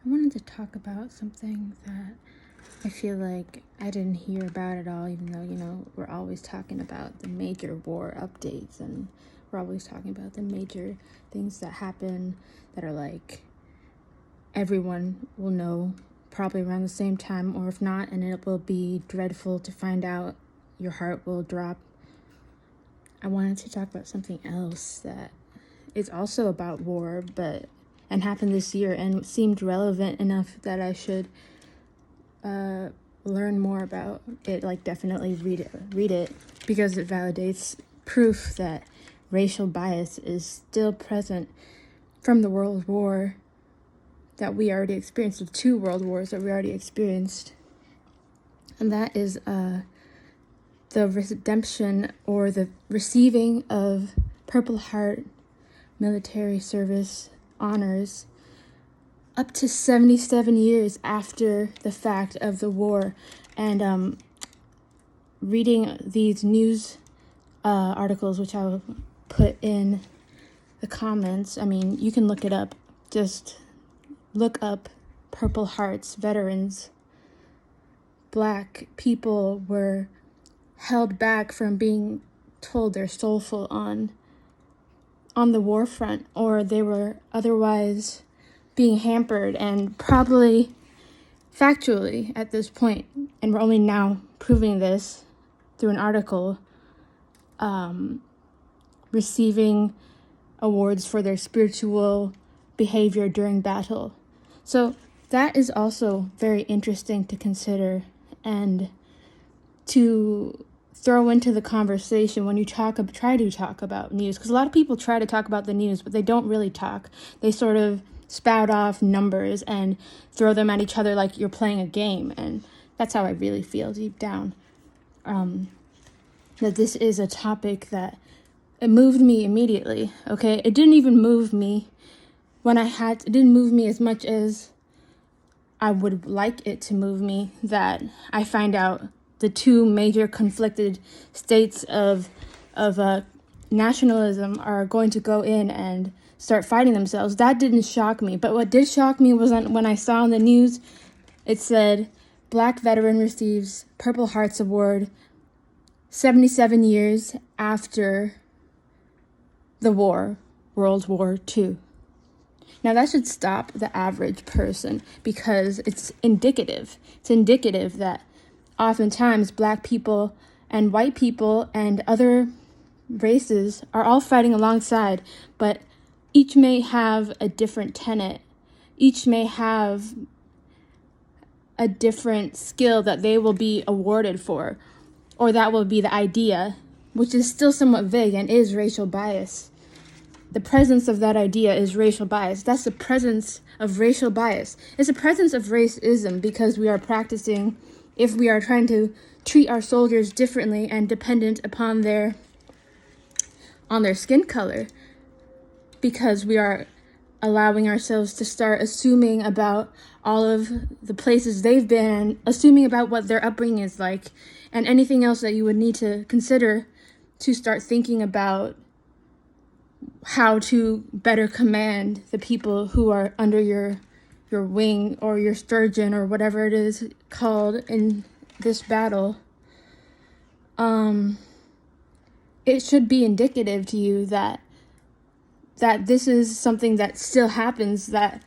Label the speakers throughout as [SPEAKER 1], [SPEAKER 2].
[SPEAKER 1] I wanted to talk about something that I feel like I didn't hear about at all, even though, we're always talking about the major war updates and we're always talking about the major things that happen that are like everyone will know probably around the same time, or if not, and it will be dreadful to find out, your heart will drop. I wanted to talk about something else that is also about war, and happened this year and seemed relevant enough that I should learn more about it, like definitely read it because it validates proof that racial bias is still present from the world war that we already experienced, the 2 world wars that we already experienced. And that is the redemption or the receiving of Purple Heart military service honors up to 77 years after the fact of the war. And reading these news articles, which I'll put in the comments, you can look it up. Just look up Purple Hearts veterans. Black people were held back from being told they're soulful on the war front, or they were otherwise being hampered, and probably factually at this point, and we're only now proving this through an article, receiving awards for their spiritual behavior during battle. So that is also very interesting to consider and to throw into the conversation when you try to talk about news, because a lot of people try to talk about the news, but they don't really talk. They sort of spout off numbers and throw them at each other like you're playing a game, and that's how I really feel deep down. That this is a topic that it moved me immediately. Okay, it didn't even move me it didn't move me as much as I would like it to move me, that I find out the 2 major conflicted states of nationalism are going to go in and start fighting themselves. That didn't shock me. But what did shock me was when I saw on the news, it said, Black veteran receives Purple Hearts Award 77 years after the war, World War II. Now that should stop the average person, because it's indicative. It's indicative that oftentimes Black people and white people and other races are all fighting alongside, but each may have a different tenet. Each may have a different skill that they will be awarded for, or that will be the idea, which is still somewhat vague and is racial bias. The presence of that idea is racial bias. That's the presence of racial bias. It's a presence of racism, because we are practicing, if we are trying to treat our soldiers differently and dependent upon their skin color, because we are allowing ourselves to start assuming about all of the places they've been, and assuming about what their upbringing is like, and anything else that you would need to consider to start thinking about how to better command the people who are under your wing, or your sturgeon, or whatever it is called in this battle. It should be indicative to you that this is something that still happens, that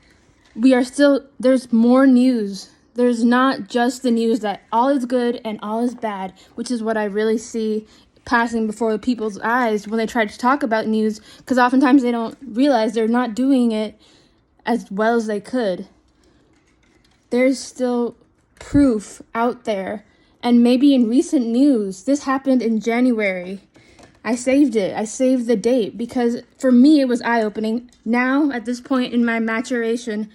[SPEAKER 1] there's more news. There's not just the news that all is good and all is bad, which is what I really see passing before the people's eyes when they try to talk about news, because oftentimes they don't realize they're not doing it as well as they could. There's still proof out there, and maybe in recent news, this happened in January. I saved it. I saved the date because for me it was eye-opening. Now, at this point in my maturation,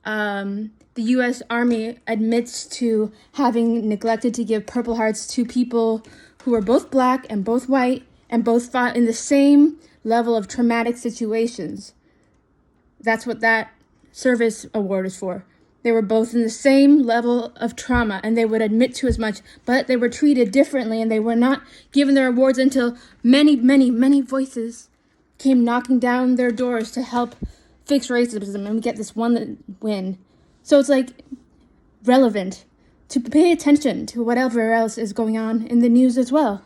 [SPEAKER 1] the U.S. Army admits to having neglected to give Purple Hearts to people who are both Black and both white and both fought in the same level of traumatic situations. That's what that service award is for. They were both in the same level of trauma, and they would admit to as much, but they were treated differently, and they were not given their awards until many, many, many voices came knocking down their doors to help fix racism and we get this one win. So it's like relevant to pay attention to whatever else is going on in the news as well.